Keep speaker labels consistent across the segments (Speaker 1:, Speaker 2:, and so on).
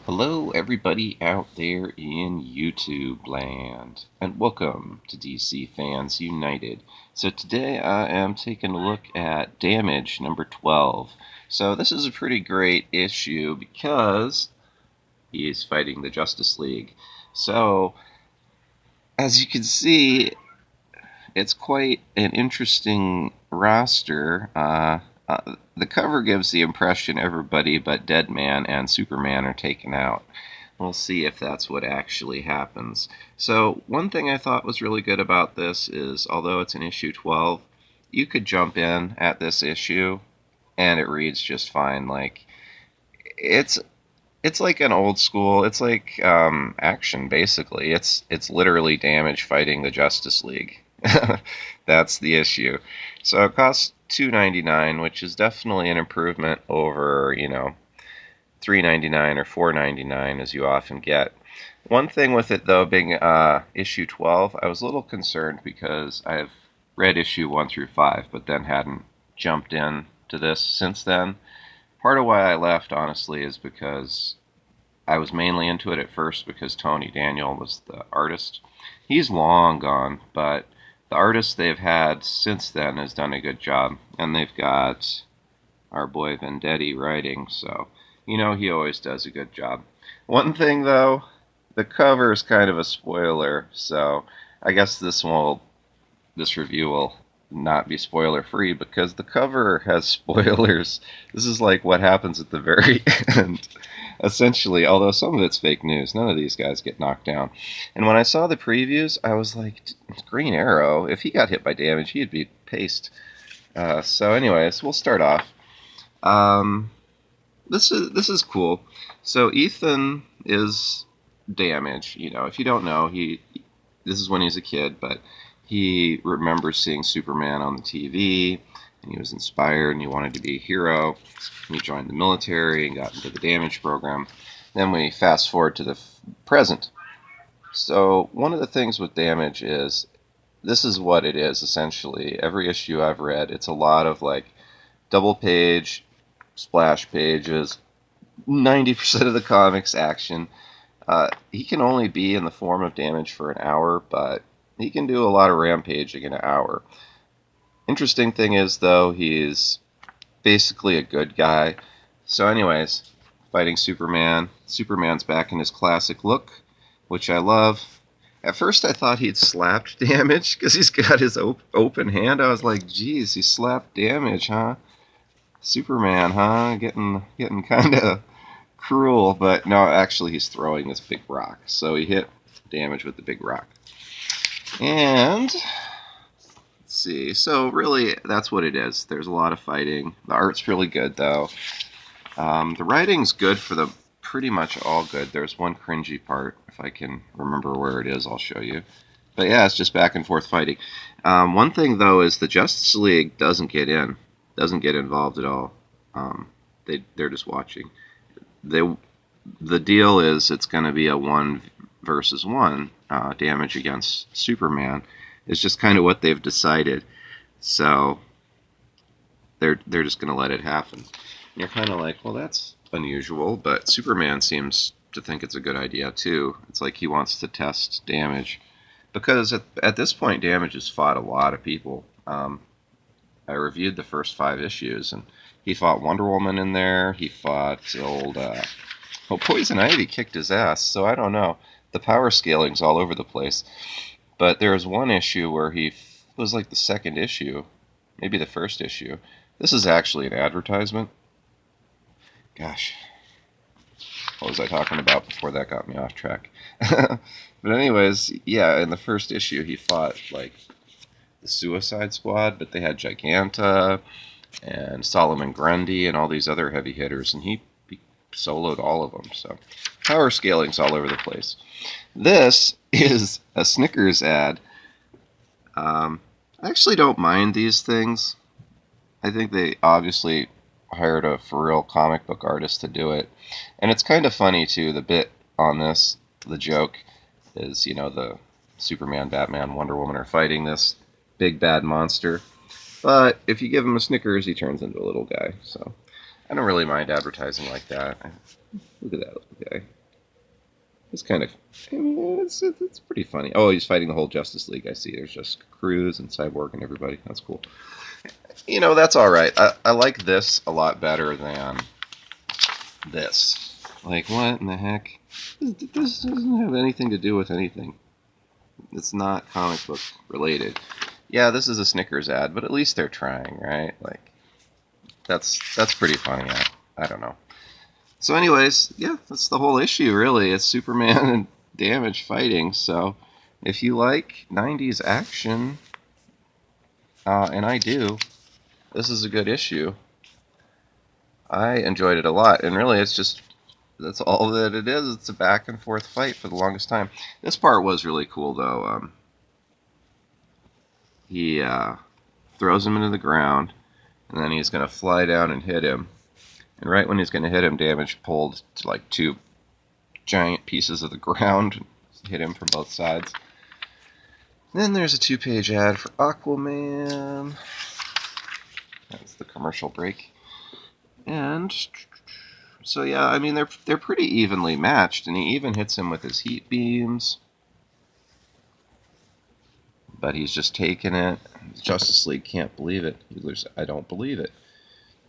Speaker 1: Hello, everybody out there in YouTube land, and welcome to DC Fans United. So, today I am taking a look at Damage number 12. So, this is a pretty great issue because he is fighting the Justice League. So, as you can see, it's quite an interesting roster. The cover gives the impression everybody but Deadman and Superman are taken out. We'll see if that's what actually happens. So, one thing I thought was really good about this is, although it's an issue 12, you could jump in at this issue and it reads just fine. Like, it's it's like an old school. It's like action basically. It's literally Damage fighting the Justice League. That's the issue. So it costs $2.99, which is definitely an improvement over $3.99 or $4.99 as you often get. One thing with it though, being issue 12, I was a little concerned because I've read issue 1 through 5, but then hadn't jumped in to this since then. Part of why I left, honestly, is because I was mainly into it at first because Tony Daniel was the artist. He's long gone, but the artist they've had since then has done a good job. And they've got our boy Vendetti writing, so he always does a good job. One thing, though, the cover is kind of a spoiler, so I guess this review will not be spoiler free because the cover has spoilers. This is like what happens at the very end, essentially, although some of it's fake news. None of these guys get knocked down. And when I saw the previews, I was like, Green Arrow, if he got hit by Damage, he'd be paced. So anyways, we'll start off. This is cool. So Ethan is Damage. If you don't know, this is when he's a kid, but he remembers seeing Superman on the TV, and he was inspired, and he wanted to be a hero. And he joined the military and got into the Damage program. Then we fast forward to the present. So one of the things with Damage is, this is what it is, essentially. Every issue I've read, it's a lot of, like, double-page, splash pages, 90% of the comics action. He can only be in the form of Damage for an hour, but he can do a lot of rampaging in an hour. Interesting thing is, though, he's basically a good guy. So anyways, fighting Superman. Superman's back in his classic look, which I love. At first I thought he'd slapped Damage because he's got his open hand. I was like, geez, he slapped Damage, huh? Superman, huh? Getting kind of cruel. But no, actually he's throwing this big rock. So he hit Damage with the big rock. And let's see. So really, that's what it is. There's a lot of fighting. The art's really good, though. The writing's good for the pretty much all good. There's one cringy part. If I can remember where it is, I'll show you. But yeah, it's just back and forth fighting. One thing, though, is the Justice League doesn't get involved at all. They're just watching. The deal is it's going to be a 1 versus 1 Damage against Superman. It's just kind of what they've decided. So they're just going to let it happen. And you're kind of like, well, that's unusual, but Superman seems to think it's a good idea too. It's like he wants to test Damage. Because at this point, Damage has fought a lot of people. I reviewed the first 5 issues, and he fought Wonder Woman in there. He fought Poison Ivy kicked his ass, so I don't know. The power scaling's all over the place. But there was one issue where it was like the second issue, maybe the first issue. This is actually an advertisement. Gosh, what was I talking about before that got me off track? But anyways, yeah, in the first issue he fought like the Suicide Squad, but they had Giganta and Solomon Grundy and all these other heavy hitters, and he soloed all of them. So power scaling's all over the place. This is a Snickers ad. I actually don't mind these things. I think they obviously hired a for real comic book artist to do it. And it's kind of funny too, the bit on this, the joke is, the Superman, Batman, Wonder Woman are fighting this big bad monster. But if you give him a Snickers, he turns into a little guy. So I don't really mind advertising like that. Look at that little guy. It's kind of, I mean, it's pretty funny. Oh, he's fighting the whole Justice League. I see. There's just Cruz and Cyborg and everybody. That's cool. That's all right. I like this a lot better than this. Like, what in the heck? This doesn't have anything to do with anything. It's not comic book related. Yeah, this is a Snickers ad, but at least they're trying, right? Like, that's pretty funny. I don't know. So, anyways, yeah, that's the whole issue, really. It's Superman and Damage fighting. So, if you like 90s action, and I do, this is a good issue. I enjoyed it a lot, and really, that's all that it is. It's a back and forth fight for the longest time. This part was really cool, though. He throws him into the ground, and then he's going to fly down and hit him. And right when he's going to hit him, Damage pulled to like two giant pieces of the ground, hit him from both sides. Then there's a 2-page ad for Aquaman. That's the commercial break. And so yeah, I mean they're pretty evenly matched, and he even hits him with his heat beams. But he's just taking it. Justice League can't believe it. I don't believe it.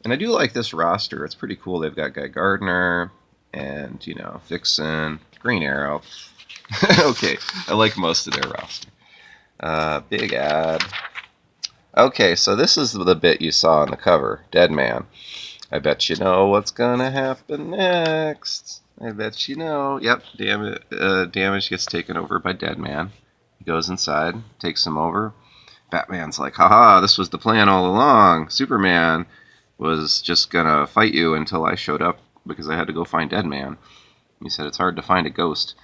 Speaker 1: And I do like this roster. It's pretty cool. They've got Guy Gardner and, Vixen, Green Arrow. Okay, I like most of their roster. Big ad. Okay, so this is the bit you saw on the cover. Dead Man. I bet you know what's gonna happen next. I bet you know. Yep, Damage gets taken over by Dead Man. He goes inside, takes him over. Batman's like, haha, this was the plan all along. Superman was just gonna fight you until I showed up because I had to go find Dead Man. He said it's hard to find a ghost.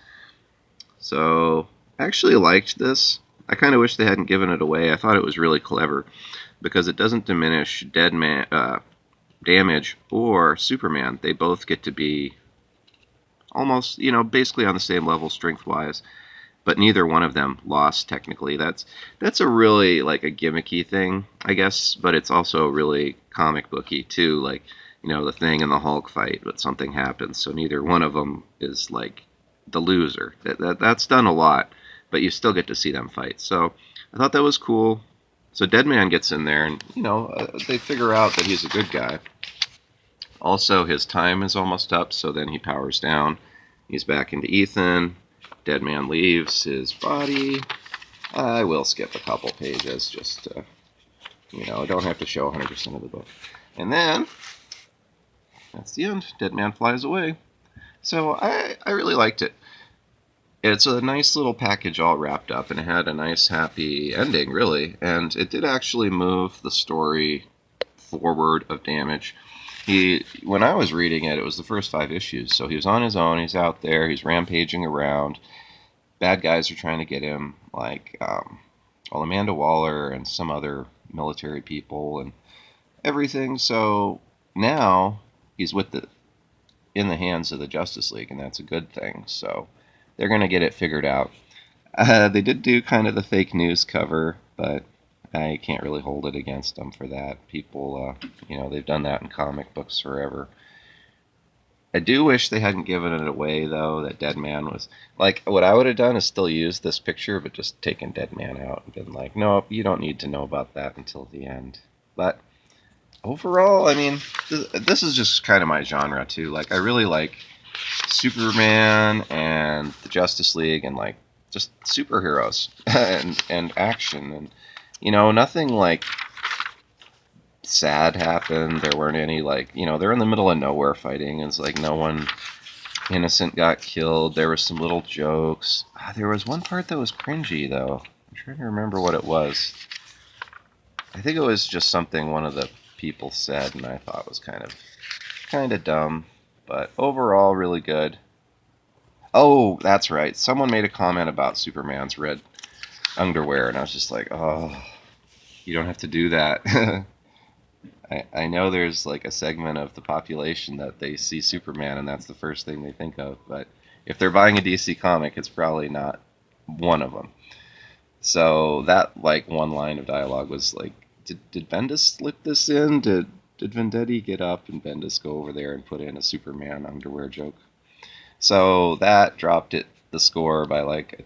Speaker 1: So, I actually liked this. I kind of wish they hadn't given it away. I thought it was really clever because it doesn't diminish Damage or Superman. They both get to be almost, basically on the same level strength-wise. But neither one of them lost technically. That's a really like a gimmicky thing, I guess, but it's also really comic booky too. Like, the Thing and the Hulk fight, but something happens, so neither one of them is like the loser. That's done a lot, but you still get to see them fight. So I thought that was cool. So Dead Man gets in there, and they figure out that he's a good guy. Also, his time is almost up, so then he powers down. He's back into Ethan. Dead Man leaves his body. I will skip a couple pages just to, I don't have to show 100% of the book. And then, that's the end. Dead Man flies away. So I really liked it. It's a nice little package all wrapped up, and it had a nice happy ending, really. And it did actually move the story forward of Damage. When I was reading it, it was the first 5 issues, so he was on his own, he's out there, he's rampaging around, bad guys are trying to get him, like, Amanda Waller and some other military people and everything, so now he's in the hands of the Justice League, and that's a good thing, so they're going to get it figured out. They did do kind of the fake news cover, but I can't really hold it against them for that. People, they've done that in comic books forever. I do wish they hadn't given it away, though, that Dead Man was... Like, what I would have done is still used this picture, but just taken Dead Man out and been like, no, you don't need to know about that until the end. But overall, I mean, this is just kind of my genre, too. Like, I really like Superman and the Justice League and, like, just superheroes and action and... nothing like sad happened. There weren't any like, they're in the middle of nowhere fighting. It's like no one innocent got killed. There were some little jokes. There was one part that was cringy though. I'm trying to remember what it was. I think it was just something one of the people said, and I thought was kind of dumb. But overall, really good. Oh, that's right. Someone made a comment about Superman's red underwear, and I was just like, oh, you don't have to do that. I know there's like a segment of the population that they see Superman and that's the first thing they think of, but if they're buying a DC comic, it's probably not one of them. So that like one line of dialogue was like, did Bendis slip this in? Did Vendetti get up and Bendis go over there and put in a Superman underwear joke? So that dropped it the score by like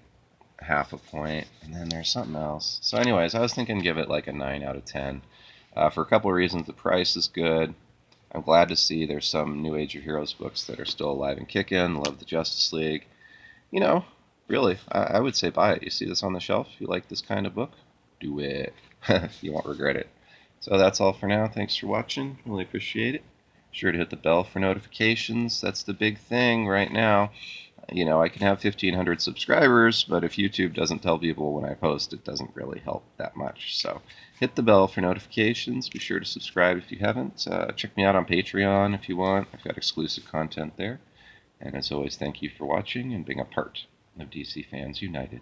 Speaker 1: half a point, and then there's something else. So, anyways, I was thinking give it like a 9 out of 10. For a couple of reasons, the price is good. I'm glad to see there's some New Age of Heroes books that are still alive and kicking. Love the Justice League. You know, really, I would say buy it. You see this on the shelf? You like this kind of book? Do it. You won't regret it. So that's all for now. Thanks for watching. Really appreciate it. Be sure to hit the bell for notifications. That's the big thing right now. You know, I can have 1,500 subscribers, but if YouTube doesn't tell people when I post, it doesn't really help that much. So hit the bell for notifications. Be sure to subscribe if you haven't. Check me out on Patreon if you want. I've got exclusive content there. And as always, thank you for watching and being a part of DC Fans United.